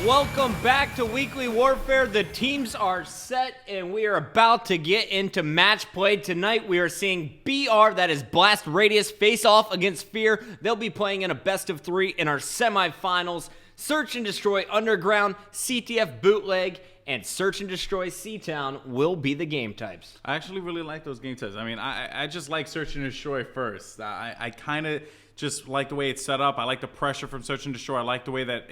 welcome back to Weekly Warfare. The teams are set, and we are about to get into match play. Tonight, we are seeing BR, that is Blast Radius, face off against Fear. They'll be playing in a best-of-3 in our semifinals. Search and Destroy Underground, CTF Bootleg, and Search and Destroy C-Town will be the game types. I actually really like those game types. I mean, I just like Search and Destroy first. I kind of just like the way it's set up. I like the pressure from Search and Destroy. I like the way that,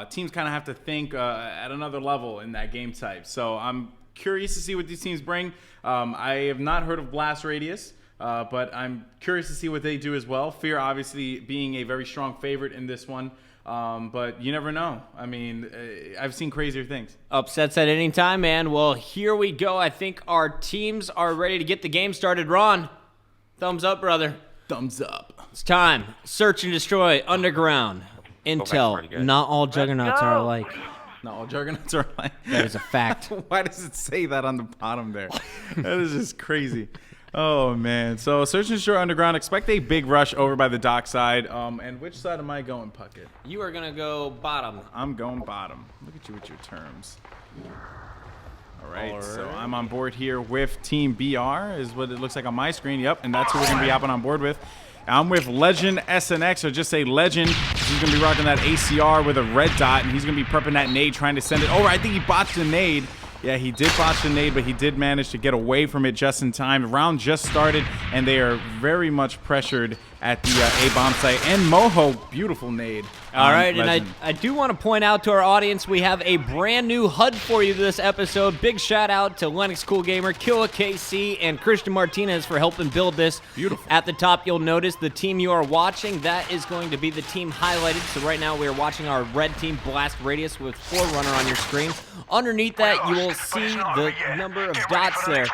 teams kind of have to think at another level in that game type. So I'm curious to see what these teams bring. I have not heard of Blast Radius, but I'm curious to see what they do as well. Fear obviously being a very strong favorite in this one. But you never know. I mean, I've seen crazier things. Upsets at any time, man. Well, here we go. I think our teams are ready to get the game started. Ron, thumbs up, brother. Thumbs up. It's time. Search and Destroy Underground. Intel. Not all juggernauts are alike. Not all juggernauts are alike. That is a fact. Why does it say that on the bottom there? That is just crazy. Oh, man. So, Search and Destroy Underground, expect a big rush over by the dock side. And which side am I going, Puckett? You are going to go bottom. I'm going bottom. Look at you with your terms. All right, so I'm on board here with Team BR, is what it looks like on my screen. Yep, and that's who we're going to be hopping on board with. I'm with Legend SNX, or just say Legend. He's going to be rocking that ACR with a red dot, and he's going to be prepping that nade, trying to send it over. I think he botched the nade. Yeah, he did botch the nade, but he did manage to get away from it just in time. The round just started, and they are very much pressured at the A-bomb site. And Moho, beautiful nade. All right, Legend. And I do want to point out to our audience, we have a brand new HUD for you this episode. Big shout out to Lennox Cool Gamer, Killa KC, and Christian Martinez for helping build this. Beautiful. At the top, you'll notice the team you are watching. That is going to be the team highlighted. So right now, we are watching our red team, Blast Radius, with Forerunner on your screen. Underneath that, you will see the number of dots there.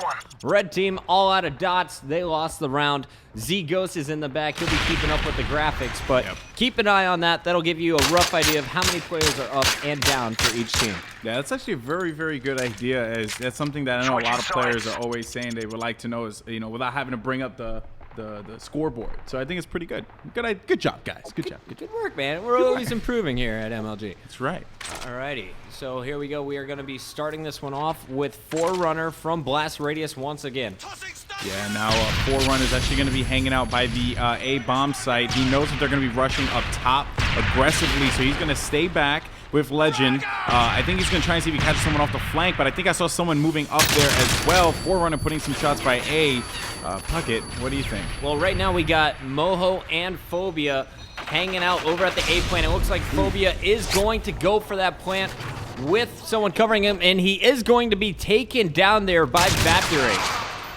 Red team, all out of dots. They lost the round. Z-Ghost is in the back. He'll be keeping up with the graphics, but keep an eye on that. That'll give you a rough idea of how many players are up and down for each team. Yeah, that's actually a very, very good idea. As that's something that I know a lot of players are always saying they would like to know is, without having to bring up the scoreboard. So I think it's pretty good. Good job, guys. Good job. Good work, man. We're always improving here at MLG. That's right. Alrighty. So here we go. We are going to be starting this one off with Forerunner from Blast Radius once again. Yeah, now Forerunner is actually going to be hanging out by the A-bomb site. He knows that they're going to be rushing up top aggressively, so he's going to stay back with Legend. I think he's going to try and see if he catches someone off the flank, but I think I saw someone moving up there as well. Forerunner putting some shots by A. Puckett, what do you think? Well, right now we got Moho and Phobia hanging out over at the A plant. It looks like Phobia is going to go for that plant with someone covering him, and he is going to be taken down there by Vapurate.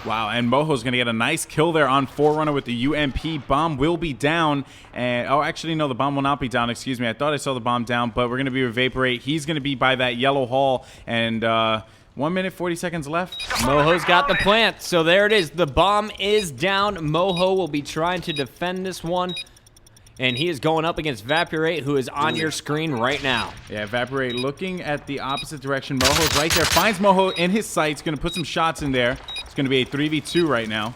Wow, and Moho's going to get a nice kill there on Forerunner with the UMP. Bomb will be down. And actually, no, the bomb will not be down. Excuse me. I thought I saw the bomb down, but we're going to be with Vaporate. He's going to be by that yellow hall. And 1 minute, 40 seconds left. Moho's got the plant. So there it is. The bomb is down. Moho will be trying to defend this one. And he is going up against Vaporate, who is on your screen right now. Yeah, Vaporate looking at the opposite direction. Moho's right there. Finds Moho in his sights. Going to put some shots in there. It's going to be a 3v2 right now.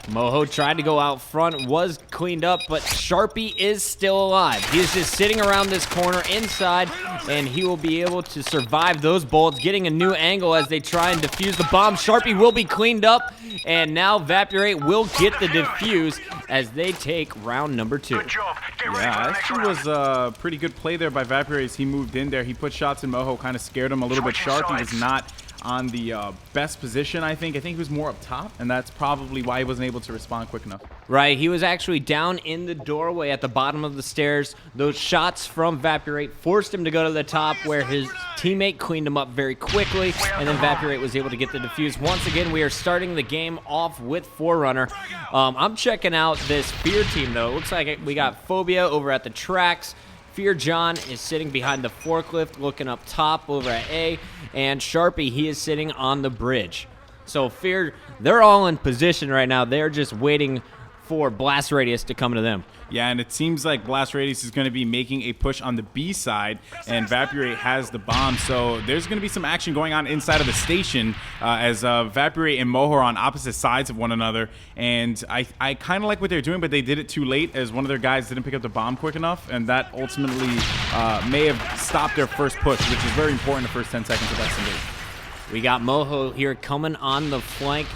Moho tried to go out front, was cleaned up, but Sharpie is still alive. He is just sitting around this corner inside, and he will be able to survive those bullets, getting a new angle as they try and defuse the bomb. Sharpie will be cleaned up, and now Vaporate will get the defuse as they take round number 2. Yeah, actually was a pretty good play there by Vaporate as he moved in there. He put shots in Moho, kind of scared him a little bit. Sharpie was not on the best position, I think. I think he was more up top, and that's probably why he wasn't able to respond quick enough. Right, he was actually down in the doorway at the bottom of the stairs. Those shots from Vaporate forced him to go to the top, where his teammate cleaned him up very quickly, and then Vaporate was able to get the defuse. Once again, we are starting the game off with Forerunner. I'm checking out this Fear team, though. It looks like we got Phobia over at the tracks. Fear John is sitting behind the forklift, looking up top over at A, and Sharpie, he is sitting on the bridge. So Fear, they're all in position right now. They're just waiting for Blast Radius to come to them. Yeah, and it seems like Blast Radius is going to be making a push on the B side, and Vaporate has the bomb. So there's going to be some action going on inside of the station as Vaporate and Moho are on opposite sides of one another. And I kind of like what they're doing, but they did it too late as one of their guys didn't pick up the bomb quick enough, and that ultimately may have stopped their first push, which is very important the first 10 seconds of SMB. We got Moho here coming on the flank.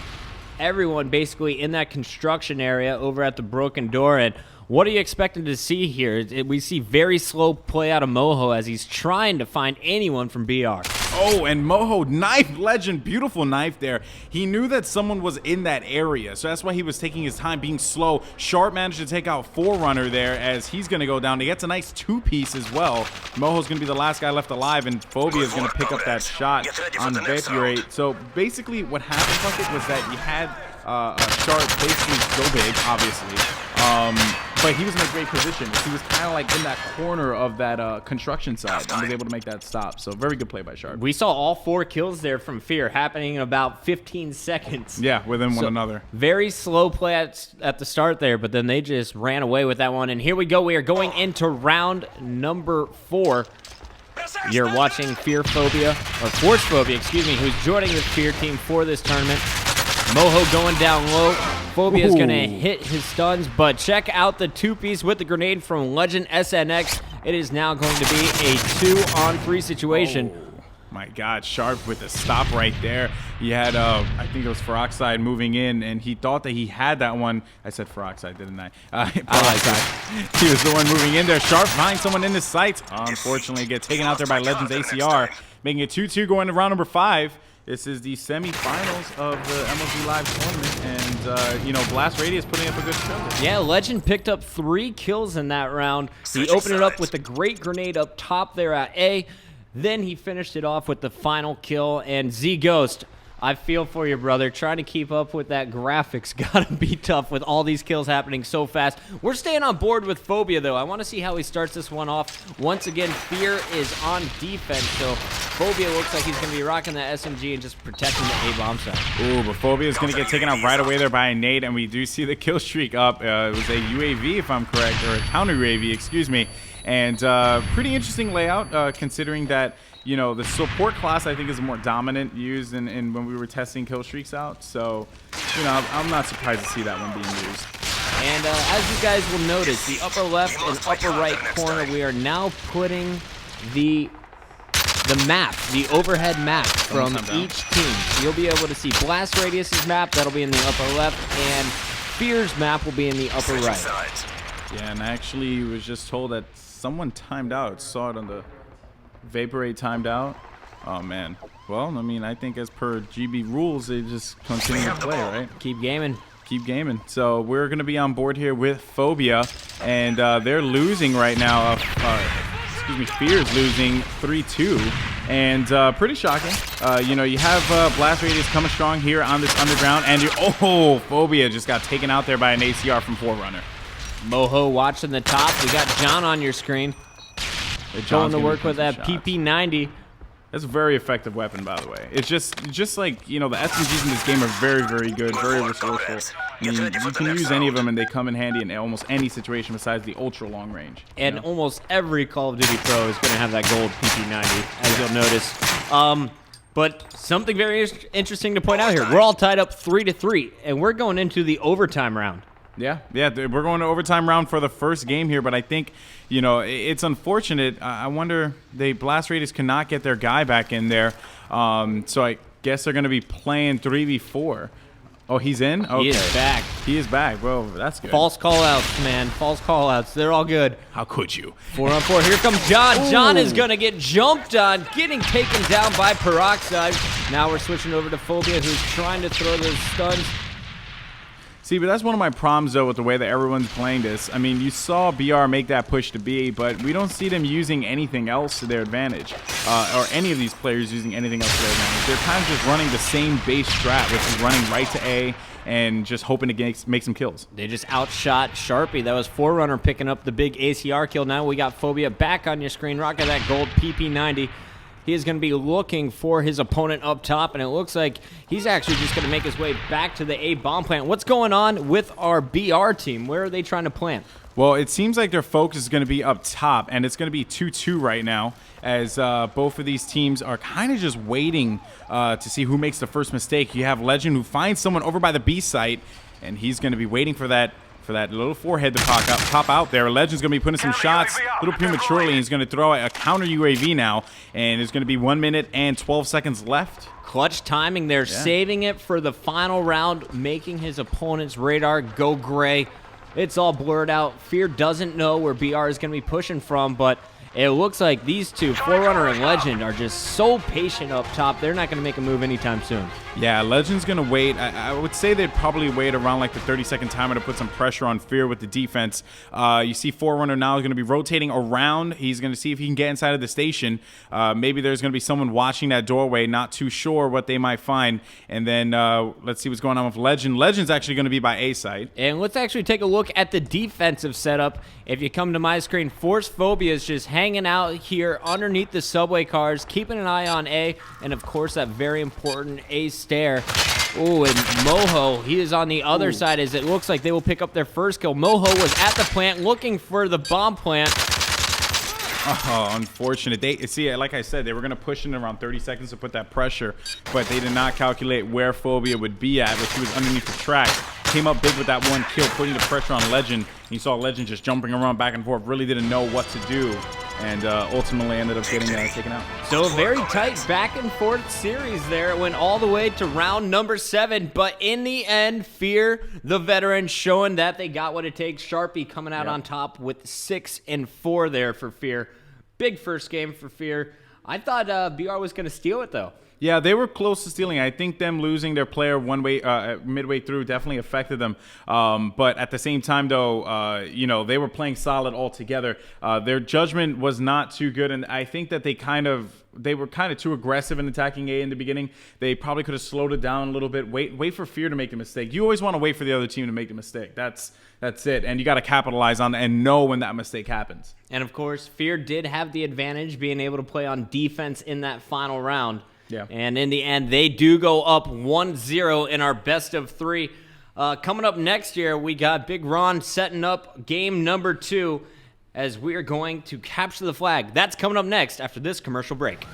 Everyone basically in that construction area over at the broken door. And what are you expecting to see here? We see very slow play out of Moho as he's trying to find anyone from BR. Oh, and Moho knife legend, beautiful knife there. He knew that someone was in that area, so that's why he was taking his time, being slow. Sharp managed to take out Forerunner there as he's going to go down. He gets a nice two-piece as well. Moho's going to be the last guy left alive, and Phobia is going to pick up that shot on Vaporate. So basically what happened, Puckett, was that you had Sharp basically so big, obviously, but he was in a great position. He was kind of like in that corner of that construction side and was able to make that stop. So very good play by Sharp. We saw all 4 kills there from Fear happening in about 15 seconds. Yeah, within one another. Very slow play at the start there, but then they just ran away with that one. And here we go. We are going into round number 4. You're watching Fear Phobia, or Force Phobia, excuse me, who's joining the Fear team for this tournament. Moho going down low. Phobia is going to hit his stuns, but check out the two-piece with the grenade from Legend SNX. It is now going to be a 2-on-3 situation. Oh, my God, Sharp with the stop right there. He had, I think it was Peroxide moving in, and he thought that he had that one. I said Peroxide, didn't I? Peroxide. He was the one moving in there. Sharp finds someone in his sights. Unfortunately, get taken out there by Legends ACR, making it 2-2 going to round number 5. This is the semifinals of the MLG Live tournament, and, Blast Radius putting up a good show. Yeah, Legend picked up 3 kills in that round. He opened it up with the great grenade up top there at A. Then he finished it off with the final kill, and Z-Ghost, I feel for you, brother. Trying to keep up with that graphics gotta be tough with all these kills happening so fast. We're staying on board with Phobia, though. I want to see how he starts this one off. Once again, Fear is on defense, so Phobia looks like he's going to be rocking that SMG and just protecting the A-bomb side. Ooh, but Phobia is going to get taken out right away there by a nade, and we do see the kill streak up. It was a UAV, if I'm correct, or a counter UAV, excuse me. And pretty interesting layout, considering that the support class, I think, is more dominant used in when we were testing kill streaks out. So, I'm not surprised to see that one being used. And as you guys will notice, the upper left and upper right corner, we are now putting the map, the overhead map from each team. You'll be able to see Blast Radius's map, that'll be in the upper left, and Fear's map will be in the upper right. Yeah, and I actually was just told that someone timed out. Saw it on the Vaporate timed out. Oh, man. Well, I mean, I think as per GB rules, they just continue to play, right? Keep gaming. Keep gaming. So we're going to be on board here with Phobia, and they're losing right now. Fear's losing 3-2, and pretty shocking. You have Blast Radius coming strong here on this underground, and Phobia just got taken out there by an ACR from Forerunner. Moho watching the top. We got John on your screen. Going to work with that PP90. That's a very effective weapon, by the way. It's just like, the SMGs in this game are very, very good, very resourceful. I mean, you can use any of them, and they come in handy in almost any situation besides the ultra long range. And almost every Call of Duty Pro is going to have that gold PP90, as you'll notice. But something very interesting to point out here. We're all tied up 3-3, and we're going into the overtime round. Yeah, we're going to overtime round for the first game here, but I think, it's unfortunate. I wonder, Blast Radius cannot get their guy back in there, so I guess they're going to be playing 3v4. Oh, he's in? Okay. He is back. He is back. Well, that's good. False call-outs, man. False call-outs. They're all good. How could you? 4-on-4. Here comes John. Ooh. John is going to get jumped on, getting taken down by Peroxide. Now we're switching over to Phobia, who's trying to throw those stuns. See, but that's one of my problems, though, with the way that everyone's playing this. I mean, you saw BR make that push to B, but we don't see them using anything else to their advantage, or any of these players using anything else to their advantage. They're kind of just running the same base strat, which is running right to A and just hoping to make some kills. They just outshot Sharpie. That was Forerunner picking up the big ACR kill. Now we got Phobia back on your screen, rocking that gold PP90. He is going to be looking for his opponent up top, and it looks like he's actually just going to make his way back to the A bomb plant. What's going on with our BR team? Where are they trying to plant? Well, it seems like their focus is going to be up top, and it's going to be 2-2 right now, as both of these teams are kind of just waiting to see who makes the first mistake. You have Legend, who finds someone over by the B site, and he's going to be waiting for that little forehead to pop out there. Legend's going to be putting some shots a little prematurely. He's going to throw a counter UAV now, and there's going to be 1 minute and 12 seconds left. Clutch timing there, saving it for the final round, making his opponent's radar go gray. It's all blurred out. Fear doesn't know where BR is going to be pushing from, but it looks like these two, Forerunner and Legend, are just so patient up top. They're not going to make a move anytime soon. Yeah, Legend's going to wait. I would say they'd probably wait around like the 30-second timer to put some pressure on Fear with the defense. You see Forerunner now is going to be rotating around. He's going to see if he can get inside of the station. Maybe there's going to be someone watching that doorway, not too sure what they might find. And then let's see what's going on with Legend. Legend's actually going to be by A site. And let's actually take a look at the defensive setup. If you come to my screen, Force Phobia is just hanging out here underneath the subway cars, keeping an eye on A, and of course that very important A stair. Oh, and Moho, he is on the other side as it looks like they will pick up their first kill. Moho was at the plant looking for the bomb plant. Oh, unfortunate. See, like I said, they were going to push in around 30 seconds to put that pressure, but they did not calculate where Phobia would be at, which he was underneath the track. Came up big with that one kill, putting the pressure on Legend. You saw Legend just jumping around back and forth, really didn't know what to do, and ultimately ended up getting taken out. So a very tight back and forth series there. It went all the way to round number 7, but in the end, Fear, the veteran, showing that they got what it takes. Sharpie coming out on top with 6 and 4 there for Fear. Big first game for Fear. I thought BR was going to steal it, though. Yeah, they were close to stealing. I think them losing their player midway through definitely affected them. But at the same time, though, they were playing solid altogether. Their judgment was not too good, and I think that they were kind of too aggressive in attacking A in the beginning. They probably could have slowed it down a little bit. Wait for Fear to make the mistake. You always want to wait for the other team to make the mistake. That's it, and you got to capitalize on that and know when that mistake happens. And of course, Fear did have the advantage, being able to play on defense in that final round. Yeah. And in the end, they do go up 1-0 in our best of 3. Coming up next year, we got Big Ron setting up game number 2 as we are going to capture the flag. That's coming up next after this commercial break.